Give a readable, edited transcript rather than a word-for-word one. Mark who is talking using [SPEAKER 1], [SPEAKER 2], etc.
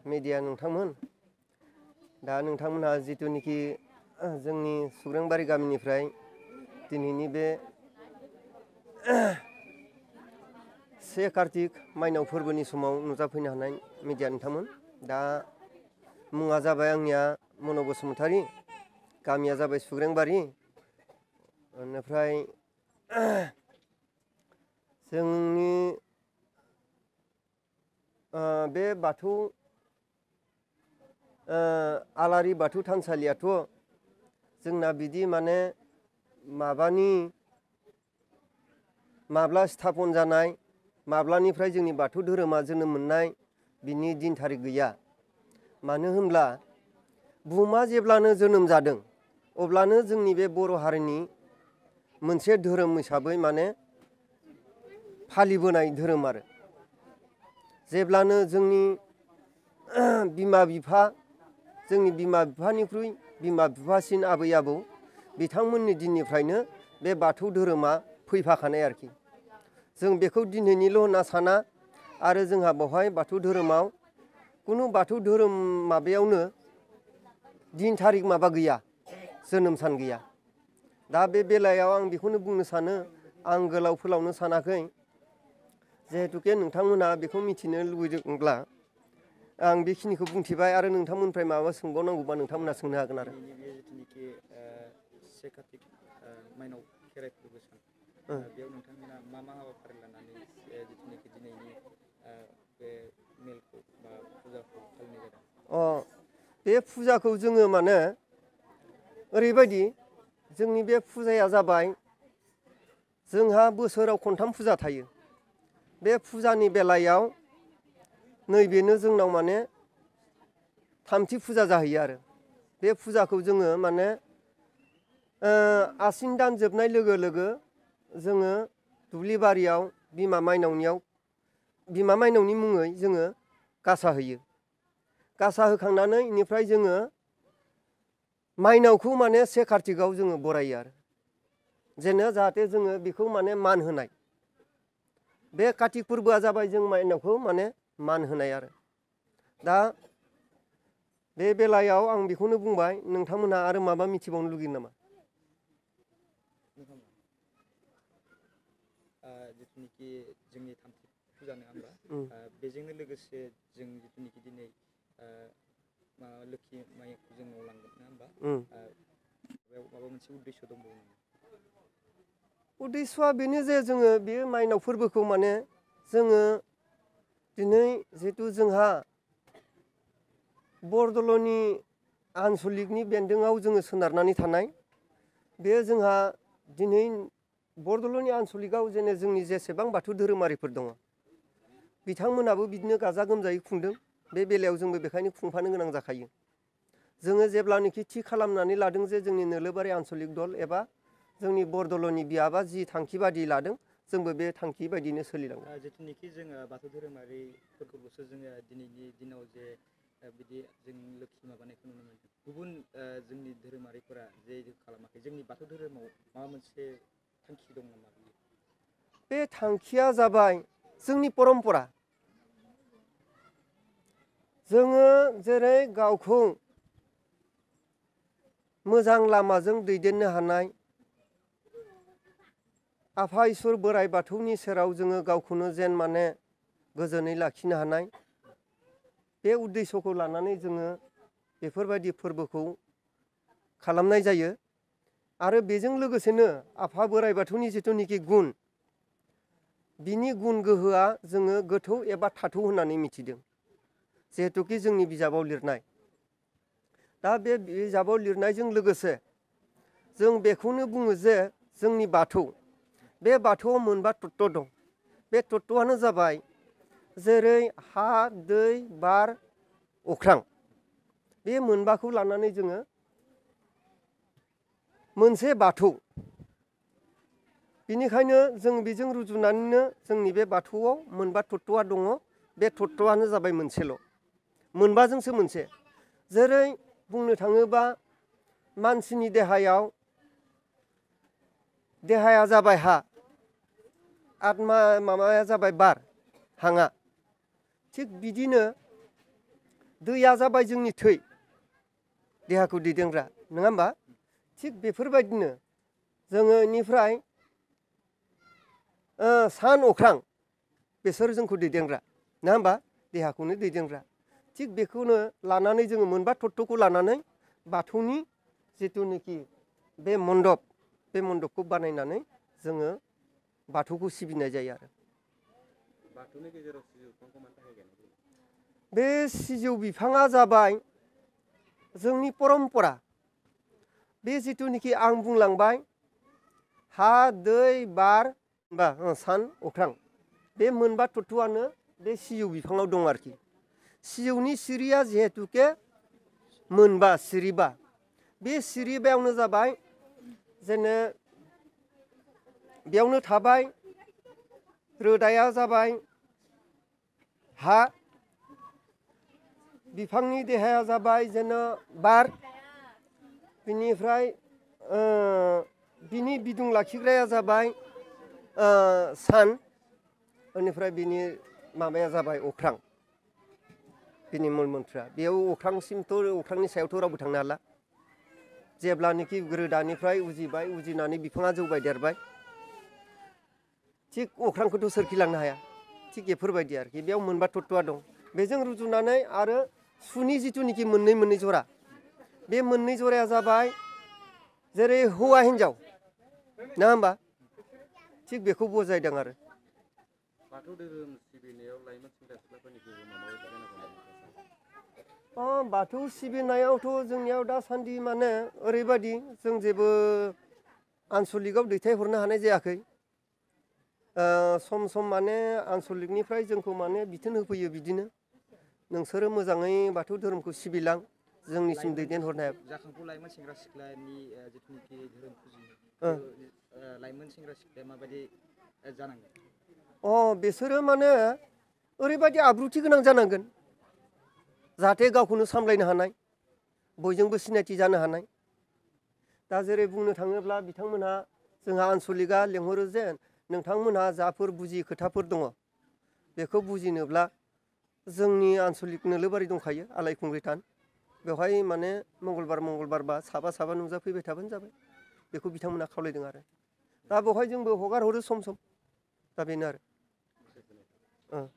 [SPEAKER 1] Media नोंथांमोन दा नोंथांमोनहा जितुनिखि जोंनि सुग्रांबारि गामिनिफ्राय दिनैनि बे 1 कार्तिक माइनाव फोरबोनि समाव नुजाफैनो हानाय मेडिया नोंथांमोन दा मुङा जाबाय आंनिया मन' बसुमतारी गामिया जाबाय सुग्रांबारि बेनिफ्राय जोंनि बे बाथौ आलारि बाथौ थानसालियाथ' जोंना बिदि माने माब्ला स्थापन जानाय माब्लानिफ्राय जोंनि बाथौ धोरोमा जोनोम मोननाय बिनि दिन थारिख गैया मानो होनब्ला बुहुमा जेब्लानो जोनोम जादों अब्लानो जोंनि बे बर' हारिनि मोनसे धोरोम हिसाबै माने फालिबोनाय धोरोम आरो जेब्लानो जोंनि बिमा बिफानिख्रुइ बिमा बिफासिन आबै आबौ बिथांमोननि दिननिफ्रायनो बे बाथौ धोरोमा फैफाखानाय आरोखि जों बेखौ दिनैनिल' होनना साना आरो जोंहा बेवहाय बाथौ धोरोमाव कुनु बाथौ धोरोम माबायावनो दिन थारिख माबा गैया जोनोम सान गैया दा बे बेलायाव आं बेखौनो बुंनो सानो आं गोलाव फोलावनो सानाखै जिहेतुके नोंथांमोना बेखौ मिथिनो लुबैदोंब्ला आं बेखिनिखौ बुंथिबाय आरो नोंथांमोननिफ्राय माबा सोंबावनांगौबा नोंथांमोना सोंनो हागोन आरो
[SPEAKER 2] जितुनिखि 1 कार्तिक माइनाव खेराइ फोरबो सान बेयाव नोंथांमोना मा हाबाफारि लानानै जितुनिखि दिनैनि बे मेलखौ बा फुजाखौ फालिनाय जादों
[SPEAKER 1] बे फुजाखौ जोङो माने ओरैबायदि जोंनि बे फुजाया जाबाय जोंहा बोसोराव खनथाम फुजा थायो बे फुजानि बेलायाव नैबेनो जोंनाव माने थामथि फुजा जाहैयो आरो बे फुजाखौ जोङो माने आसिन दान जोबनाय लोगो लोगो जोङो दुब्लि बारियाव बिमा माइनावनि मुङै जोङो गासा होयो गासा होखांनानै इनिफ्राय जोङो माइनावखौ माने 1 कार्तिकआव जोङो बरायो आरो जेन जाहाथे जोङो बेखौ माने मान होनाय बे कार्तिक फोरबोआ जाबाय जों माइनावखौ माने मान होनाय आरो दा बे बेलायाव आं बेखौनो बुंबाय नोंथांमोनहा आरो माबा मिथिबावनो लुगैयो नामा
[SPEAKER 2] जितुनिखि जोंनि थामथि फुजा नङा होमबा बेजोंनो लोगोसे जों जितुनिखि दिनै लोखि माइखौ जोंनाव लांगोन नङा होमबा बेयाव माबा मोनसे उद्देश्य दंबावो नामा
[SPEAKER 1] उद्देश्यआ बेनो जे जोङो बे माइनाव फोरबोखौ माने जोङो दिनै जिहेतु जोंहा बरदल'नि आनसलिकनि बेन्दोङाव जोङो सोनारनानै थानाय बे जोंहा दिनै बरदल'नि आनसलिकआव जेने जोंनि जेसेबां बाथौ धोरोमारिफोर दङ बिथांमोनाबो बिदिनो गाजा गोमजायै खुंदों बे बेलायाव जोंबो बेखायनो खुंफानो गोनां जाखायो जोङो जेब्लानोखि थि खालामनानै लादों जे जोंनि नोलोबारि आनसलिक दल एबा जोंनि बरदल'नि बियाबा जि थांखि बादि लादों जोंबो बे थांखि बायदिनो सोलिलाङो
[SPEAKER 2] जितुनिखि जोङो बाथौ धोरोमारिफोरखौल'सो जोङो दिनैनि दिनाव जे बिदि जों लोखि माबानायखौ नुनो मोनदों गुबुन जोंनि धोरोमारिफोरा जे खालामाखै जोंनि बाथौ धोरोमाव माबा मोनसे थांखि दं नामा
[SPEAKER 1] बे थांखिया जाबाय जोंनि परम्परा जोङो जेरै गावखौ मोजां लामाजों दैदेननो हानाय आफा इसोर बोराइ बाथौनि सेराव जोङो गावखौनो जेन माने गोजोनै लाखिनो हानाय बे उद्देश्यखौ लानानै जोङो बेफोरबायदि फोरबोखौ खालामनाय जायो आरो बेजों लोगोसेनो आफा बोराइ बाथौनि जिथुनिखि गुन बिनि गुन गोहोआ जोङो गोथौ एबा थाथौ होननानै मिथिदों जिहेतुकि जोंनि बिजाबाव लिरनाय दा बे बिजाबाव लिरनायजों लोगोसे जों बेखौनो बुङो जे जोंनि बाथौ बे बाथौआव मोनबा तत्व दं बे तत्वआनो जाबाय जेरै हा दै बार अख्रां बे मोनबाखौ लानानै जोङो मोनसे बाथौ बिनिखायनो जों बेजों रुजुनानैनो जोंनि बे बाथौआव मोनबा तत्वआ दङ बे तत्वआनो जाबाय मोनसेल' मोनबाजोंसो मोनसे जेरै बुंनो थाङोबा मानसिनि देहाया जाबाय हा माबाया जाबाय बार हाङा थिग बिदिनो दैया जाबाय जोंनि थै देहाखौ दैदेनग्रा नङा होमबा थिग बेफोरबायदिनो जोङो इनिफ्राय सान अख्रां बिसोर जोंखौ दैदेनग्रा नङा होमबा देहाखौनो दैदेनग्रा थिग बेखौनो लानानै जोङो मोनबा तत्वखौ लानानै बाथौनि जिथुनाखि बे मन्दपखौ बानायनानै जोङो बाथौखौ सिबिनाय जायो आरो
[SPEAKER 2] बाथौनि गेजेराव सिजौ बिफांखौ मानि थाखाय गायनाय जायो?
[SPEAKER 1] बे सिजौ बिफाङा जाबाय जोंनि परम्परा बे जिथुनाखि आं बुंलांबाय हा दै बार बा सान अख्रां बे मोनबा तत्वआनो बे सिजौ बिफाङाव दं आरोखि सिजौनि सिरिया जिहेतुके मोनबा सिरिबा बे सिरिबायावनो जाबाय जेने बेयावनो थाबाय रोदाया जाबाय हा बिफांनि देहाया जाबाय जेन बार बिनिफ्राय बिनि बिदुं लाखिग्राया जाबाय सान बेनिफ्राय बिनि माबाया जाबाय अख्रां बिनि मुल मन्थ्रआ बेयाव अख्रांसिमथ' अख्रांनि सायावथ' रावबो थांनो हाला जेब्लानोखि रोदानिफ्राय उजिबाय उजिनानै बिफाङा जौबाय देरबाय थिग अख्रांखौथ' सोरखिलांनो हाया थिग बेफोरबायदि आरोखि बेयाव मोनबा तत्वआ दं बेजों रुजुनानै आरो सुनि जिथुनिखि मोननै जरा बे मोननै जराया जाबाय जेरै हौवा हिन्जाव नङा होमबा थिग बेखौ बुजायदों आरो
[SPEAKER 2] बाथौ धोरोम सिबिनायाव लाइमोन सेंग्रा सिख्लाफोरनि गोहोमा माबायदि जानांगौ?
[SPEAKER 1] बाथौ सिबिनायावथ' जोंनियाव दासान्दि माने ओरैबायदि जों जेबो आनसलिकआव दैथायहरनो हानाय जायाखै सम सम माने आनसलिकनिफ्राय जोंखौ माने बिथोन होफैयो बिदिनो नोंसोरो मोजाङै बाथौ धोरोमखौ सिबिलां जोंनिसिम दैदेनहरनो हाया
[SPEAKER 2] जाखांफु लाइमोन सेंग्रा सिख्लानि जिथुनिखि धोरोम फुजिनाय लाइमोन सेंग्रा सिख्लाया माबायदि जानांगोन?
[SPEAKER 1] बिसोरो माने ओरैबायदि आब्रुथि गोनां जानांगोन जाहाथे गावखौनो सामलायनो हानाय बयजोंबो सिनायथि जानो हानाय दा जेरै बुंनो थाङोब्ला बिथांमोनहा जोंहा आनसलिकआ लेंहरो जे नोंथांमोनहा जाफोर बुजियै खोथाफोर दङ बेखौ बुजिनोब्ला जोंनि आनसलिक नोलोबारि दंखायो आलायखुंग्रि थान बेवहाय माने मंगलबार बा साबा नुजाफैबाय थाबानो जाबाय बेखौ बिथांमोना खावलायदों आरो दा बेवहाय जोंबो हगार हरो सम दा बेनो आरो